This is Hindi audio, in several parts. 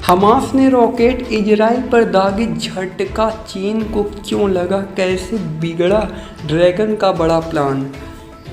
हमास ने रॉकेट इजराइल पर दागे, झटका चीन को क्यों लगा, कैसे बिगड़ा ड्रैगन का बड़ा प्लान।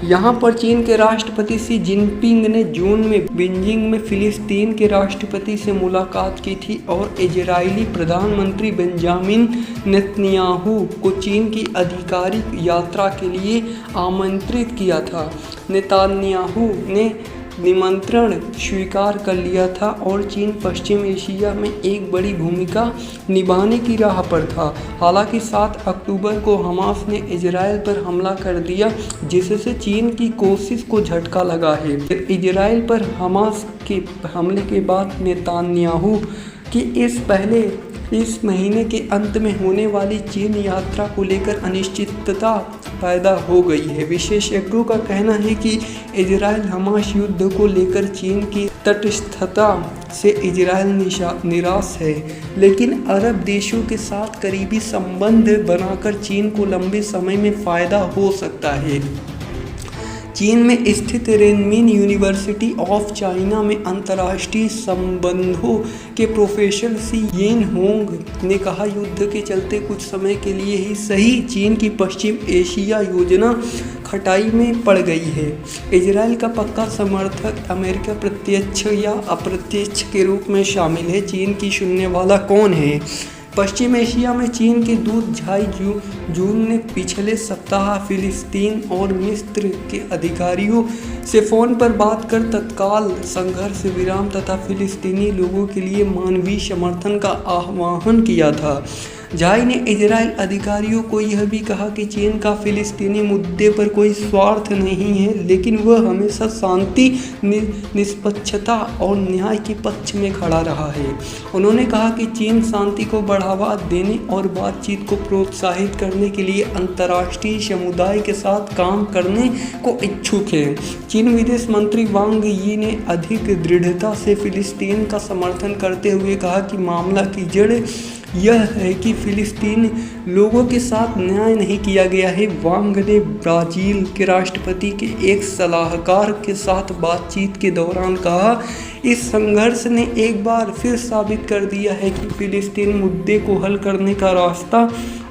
यहाँ पर चीन के राष्ट्रपति शी जिनपिंग ने जून में बीजिंग में फिलिस्तीन के राष्ट्रपति से मुलाकात की थी और इजरायली प्रधानमंत्री बेंजामिन नेतन्याहू को चीन की आधिकारिक यात्रा के लिए आमंत्रित किया था। नेतन्याहू ने निमंत्रण स्वीकार कर लिया था और चीन पश्चिम एशिया में एक बड़ी भूमिका निभाने की राह पर था। हालांकि 7 अक्टूबर को हमास ने इजराइल पर हमला कर दिया, जिससे चीन की कोशिश को झटका लगा है। इजराइल पर हमास के हमले के बाद नेतन्याहू की इस महीने के अंत में होने वाली चीन यात्रा को लेकर अनिश्चितता पैदा हो गई है। विशेषज्ञों का कहना है कि इजराइल हमास युद्ध को लेकर चीन की तटस्थता से इजराइल निराश है, लेकिन अरब देशों के साथ करीबी संबंध बनाकर चीन को लंबे समय में फ़ायदा हो सकता है। चीन में स्थित रेनमिन यूनिवर्सिटी ऑफ चाइना में अंतर्राष्ट्रीय संबंधों के प्रोफेसर शी येन होंग ने कहा, युद्ध के चलते कुछ समय के लिए ही सही चीन की पश्चिम एशिया योजना खटाई में पड़ गई है। इजराइल का पक्का समर्थक अमेरिका प्रत्यक्ष या अप्रत्यक्ष के रूप में शामिल है। चीन की सुनने वाला कौन है। पश्चिम एशिया में चीन के दूत झाई जून ने पिछले सप्ताह फिलिस्तीन और मिस्र के अधिकारियों से फ़ोन पर बात कर तत्काल संघर्ष विराम तथा फिलिस्तीनी लोगों के लिए मानवीय समर्थन का आह्वान किया था। झाई ने इजराइल अधिकारियों को यह भी कहा कि चीन का फिलिस्तीनी मुद्दे पर कोई स्वार्थ नहीं है, लेकिन वह हमेशा शांति, निष्पक्षता और न्याय के पक्ष में खड़ा रहा है। उन्होंने कहा कि चीन शांति को बढ़ावा देने और बातचीत को प्रोत्साहित करने के लिए अंतर्राष्ट्रीय समुदाय के साथ काम करने को इच्छुक है। चीन विदेश मंत्री वांग यी ने अधिक दृढ़ता से फिलिस्तीन का समर्थन करते हुए कहा कि मामला की जड़ यह है कि फिलिस्तीनी लोगों के साथ न्याय नहीं किया गया है। वांग ने ब्राज़ील के राष्ट्रपति के एक सलाहकार के साथ बातचीत के दौरान कहा, इस संघर्ष ने एक बार फिर साबित कर दिया है कि फिलिस्तीन मुद्दे को हल करने का रास्ता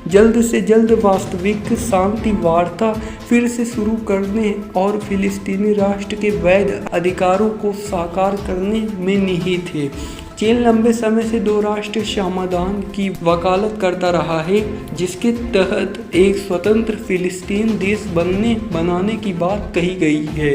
जल्द से जल्द वास्तविक शांति वार्ता फिर से शुरू करने और फिलिस्तीनी राष्ट्र के वैध अधिकारों को साकार करने में निहित है। चीन लंबे समय से 2 राष्ट्र समाधान की वकालत करता रहा है, जिसके तहत एक स्वतंत्र फिलिस्तीन देश बनाने की बात कही गई है।